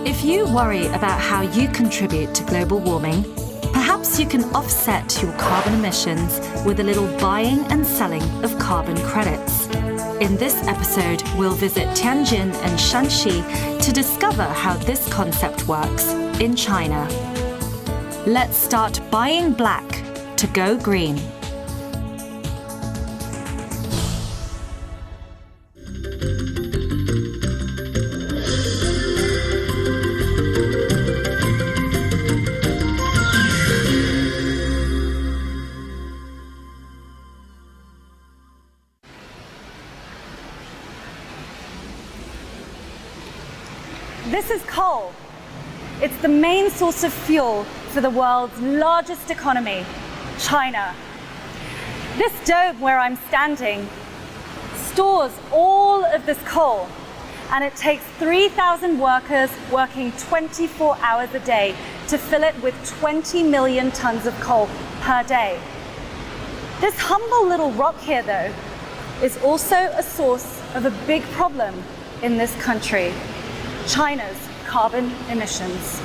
If you worry about how you contribute to global warming, perhaps you can offset your carbon emissions with a little buying and selling of carbon credits. In this episode, we'll visit Tianjin and Shanxi to discover how this concept works in China. Let's start buying black to go green. This is coal. It's the main source of fuel for the world's largest economy, China. This dome where I'm standing stores all of this coal, and it takes 3,000 workers working 24 hours a day to fill it with 20 million tons of coal per day. This humble little rock here, though, is also a source of a big problem in this country: China's carbon emissions.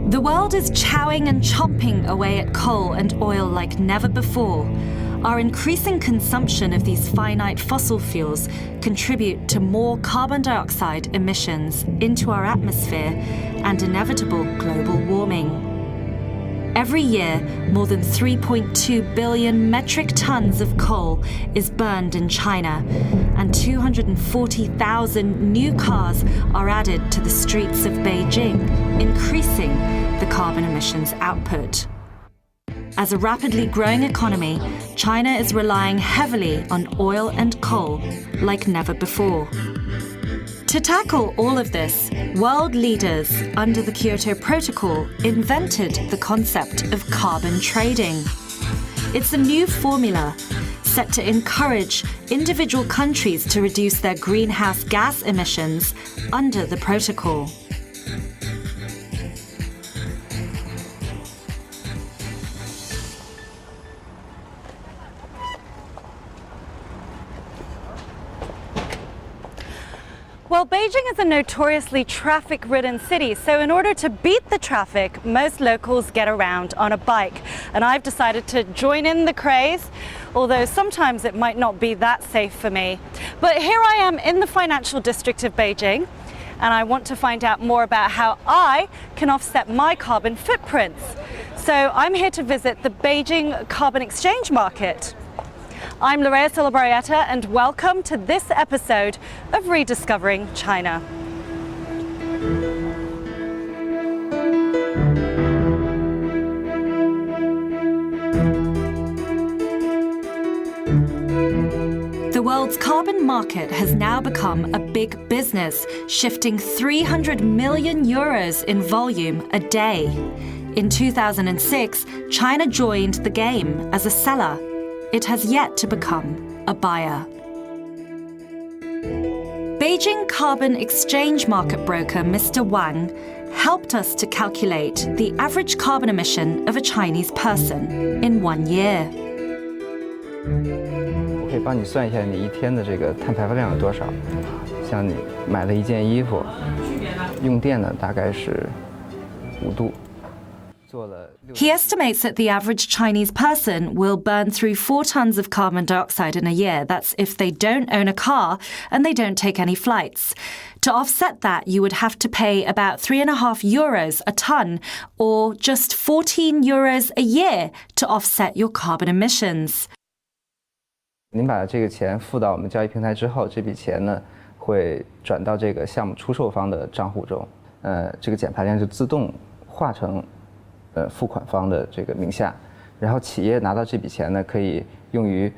The world is chowing and chomping away at coal and oil like never before. Our increasing consumption of these finite fossil fuels contribute to more carbon dioxide emissions into our atmosphere and inevitable global warming. Every year, more than 3.2 billion metric tons of coal is burned in China, and 240,000 new cars are added to the streets of Beijing, increasing the carbon emissions output. As a rapidly growing economy, China is relying heavily on oil and coal like never before. To tackle all of this, world leaders under the Kyoto Protocol invented the concept of carbon trading. It's a new formula set to encourage individual countries to reduce their greenhouse gas emissions under the protocol. Well, Beijing is a notoriously traffic-ridden city, so in order to beat the traffic, most locals get around on a bike. And I've decided to join in the craze, although sometimes it might not be that safe for me. But here I am in the financial district of Beijing, and I want to find out more about how I can offset my carbon footprints. So I'm here to visit the Beijing Carbon Exchange Market. I'm Lorea Silabarieta, and welcome to this episode of Rediscovering China. The world's carbon market has now become a big business, shifting 300 million euros in volume a day. In 2006, China joined the game as a seller. It has yet to become a buyer. Beijing Carbon Exchange Market broker Mr. Wang helped us to calculate the average carbon emission of a Chinese person in 1 year. 我可以帮你算一下你一天的这个碳排放量有多少。像你买了一件衣服，用电呢大概是5度。 He estimates that the average Chinese person will burn through 4 tons of carbon dioxide in a year. That's if they don't own a car and they don't take any flights. To offset that, you would have to pay about 3.5 euros a ton, or just 14 euros a year to offset your carbon emissions. 您把这个钱付到我们交易平台之后，这笔钱呢会转到这个项目出售方的账户中，这个减排量就自动化成。 付款方的这个名下，然后企业拿到这笔钱呢，可以用于，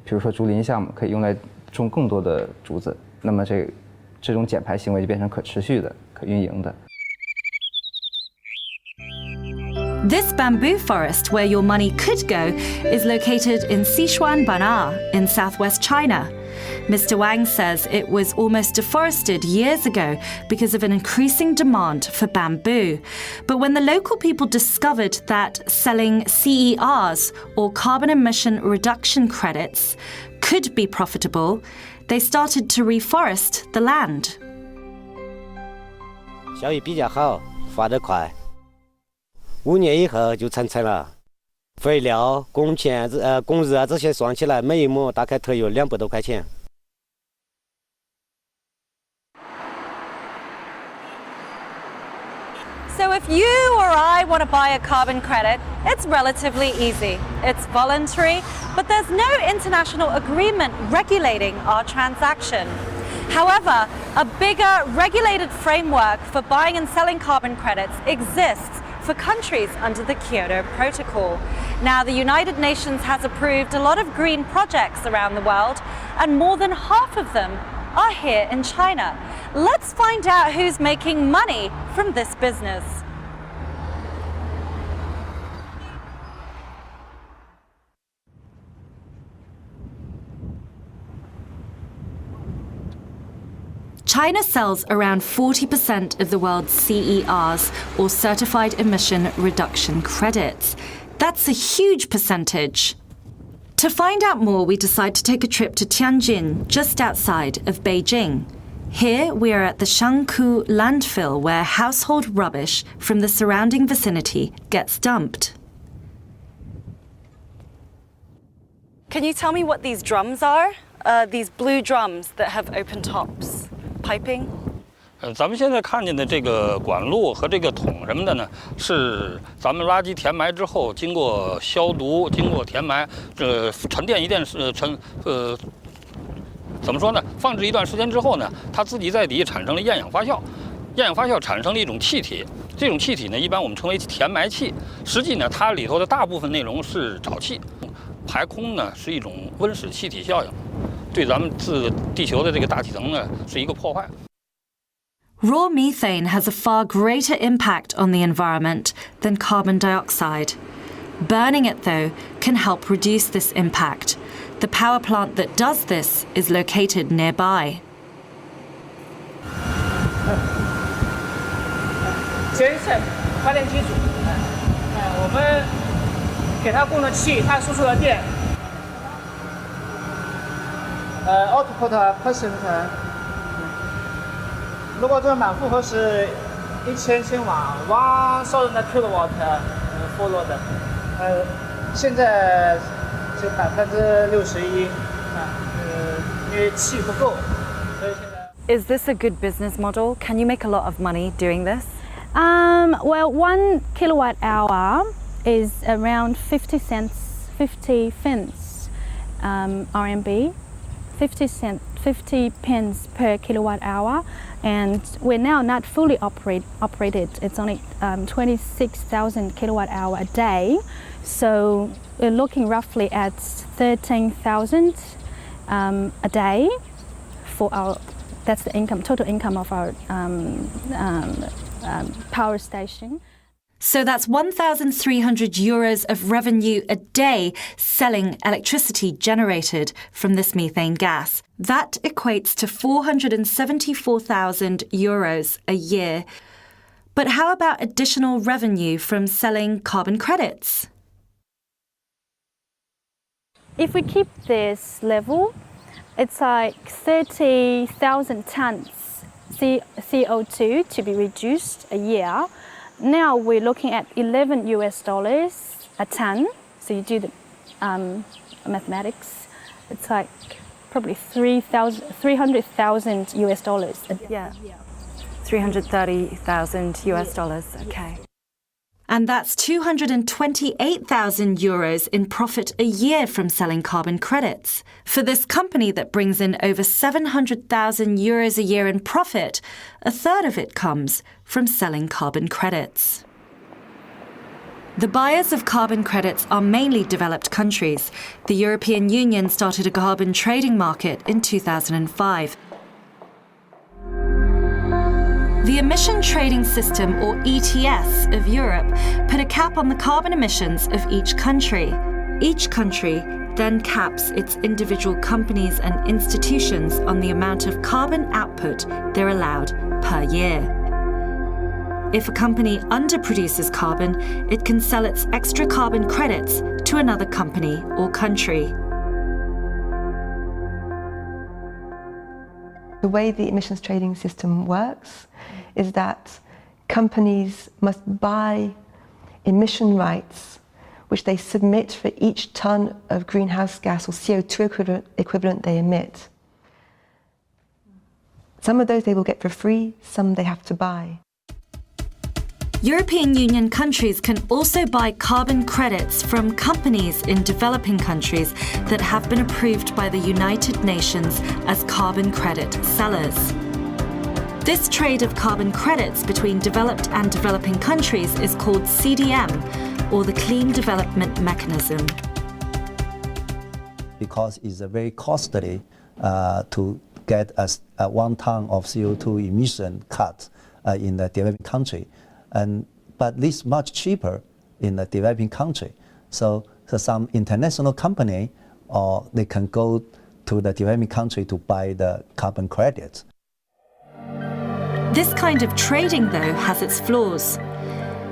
比如说竹林项目，可以用来种更多的竹子。那么这种减排行为就变成可持续的、可运营的。This bamboo forest where your money could go is located in Sichuan-Ban'er in southwest China. Mr. Wang says it was almost deforested years ago because of an increasing demand for bamboo. But when the local people discovered that selling CERs, or carbon emission reduction credits, could be profitable, they started to reforest the land. 效益比较好，发得快，5年以后就成材了。肥料、工钱、工资啊这些算起来，每一亩大概投有200多块钱。 So if you or I want to buy a carbon credit, it's relatively easy. It's voluntary, but there's no international agreement regulating our transaction. However, a bigger regulated framework for buying and selling carbon credits exists for countries under the Kyoto Protocol. Now, the United Nations has approved a lot of green projects around the world, and more than half of them are here in China. Let's find out who's making money from this business. China sells around 40% of the world's CERs, or Certified Emission Reduction Credits. That's a huge percentage. To find out more, we decide to take a trip to Tianjin, just outside of Beijing. Here, we are at the Shangku landfill, where household rubbish from the surrounding vicinity gets dumped. Can you tell me what these drums are? These blue drums that have open tops. Piping? 咱们现在看见的这个管路和这个桶什么的呢，是咱们垃圾填埋之后，经过消毒、经过填埋，沉淀一段怎么说呢？放置一段时间之后呢，它自己在底下产生了厌氧发酵，厌氧发酵产生了一种气体，这种气体呢，一般我们称为填埋气。实际呢，它里头的大部分内容是沼气，排空呢是一种温室气体效应，对咱们地球的这个大气层呢是一个破坏。 Raw methane has a far greater impact on the environment than carbon dioxide. Burning it, though, can help reduce this impact. The power plant that does this is located nearby. 先生，发电机组，我们给它供了气，它输出了电。output percent。 如果这个满负荷是1000千瓦，1000 kilowatt follow 的，现在是61%，因为气不够，所以现在。 Is this a good business model? Can you make a lot of money doing this? Well, 1 kilowatt hour is around 50 pence RMB, 50 pence per kilowatt hour, and we're now not fully operated. It's only 26,000 kilowatt hour a day, so we're looking roughly at 13,000 a day for our. That's the income, total income of our power station. So that's 1,300 euros of revenue a day selling electricity generated from this methane gas. That equates to 474,000 euros a year. But how about additional revenue from selling carbon credits? If we keep this level, it's like 30,000 tons CO2 to be reduced a year. Now we're looking at $11 a ton. So you do the mathematics. It's like probably $300,000 US. Yeah. 330,000 US dollars. Okay. And that's 228,000 euros in profit a year from selling carbon credits. For this company that brings in over 700,000 euros a year in profit, a third of it comes from selling carbon credits. The buyers of carbon credits are mainly developed countries. The European Union started a carbon trading market in 2005. The Emission Trading System, or ETS, of Europe put a cap on the carbon emissions of each country. Each country then caps its individual companies and institutions on the amount of carbon output they're allowed per year. If a company underproduces carbon, it can sell its extra carbon credits to another company or country. The way the emissions trading system works is that companies must buy emission rights which they submit for each ton of greenhouse gas or CO2 equivalent they emit. Some of those they will get for free, some they have to buy. European Union countries can also buy carbon credits from companies in developing countries that have been approved by the United Nations as carbon credit sellers. This trade of carbon credits between developed and developing countries is called CDM, or the Clean Development Mechanism. Because it's very costly to get a 1 ton of CO2 emission cut in the developing country, but this much cheaper in the developing country. So some international company, or they can go to the developing country to buy the carbon credits. This kind of trading, though, has its flaws.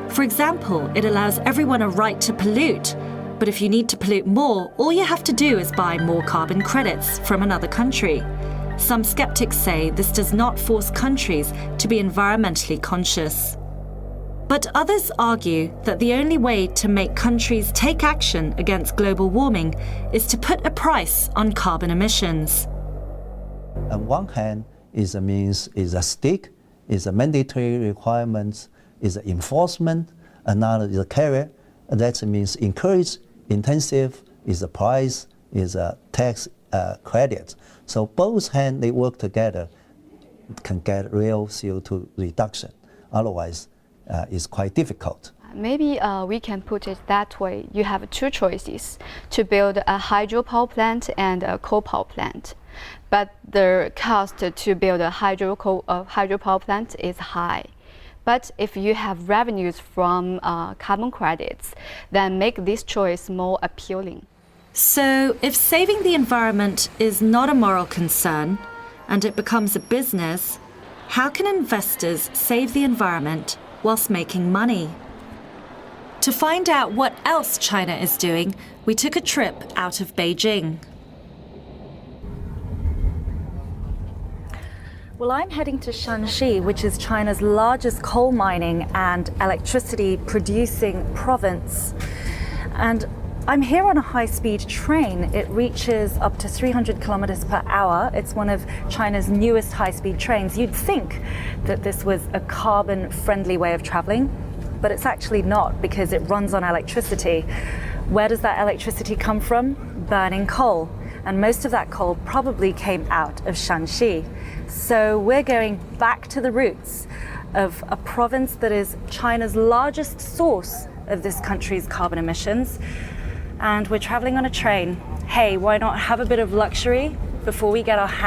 For example, it allows everyone a right to pollute, but if you need to pollute more, all you have to do is buy more carbon credits from another country. Some skeptics say this does not force countries to be environmentally conscious. But others argue that the only way to make countries take action against global warming is to put a price on carbon emissions. On one hand, is a stick, is a mandatory requirement, is enforcement. Another is a carrot. That means encourage, intensive, is a price, is a tax credit. So both hands, they work together, can get real CO2 reduction. Otherwise, it's quite difficult. Maybe we can put it that way. You have two choices, to build a hydropower plant and a coal power plant. But the cost to build a hydropower plant is high. But if you have revenues from carbon credits, then make this choice more appealing. So if saving the environment is not a moral concern and it becomes a business, how can investors save the environment whilst making money? To find out what else China is doing, we took a trip out of Beijing. Well, I'm heading to Shanxi, which is China's largest coal mining and electricity producing province. And I'm here on a high-speed train. It reaches up to 300 kilometers per hour. It's one of China's newest high-speed trains. You'd think that this was a carbon-friendly way of traveling, but it's actually not, because it runs on electricity. Where does that electricity come from? Burning coal. And most of that coal probably came out of Shanxi. So we're going back to the roots of a province that is China's largest source of this country's carbon emissions. And we're traveling on a train. Hey, why not have a bit of luxury before we get our hands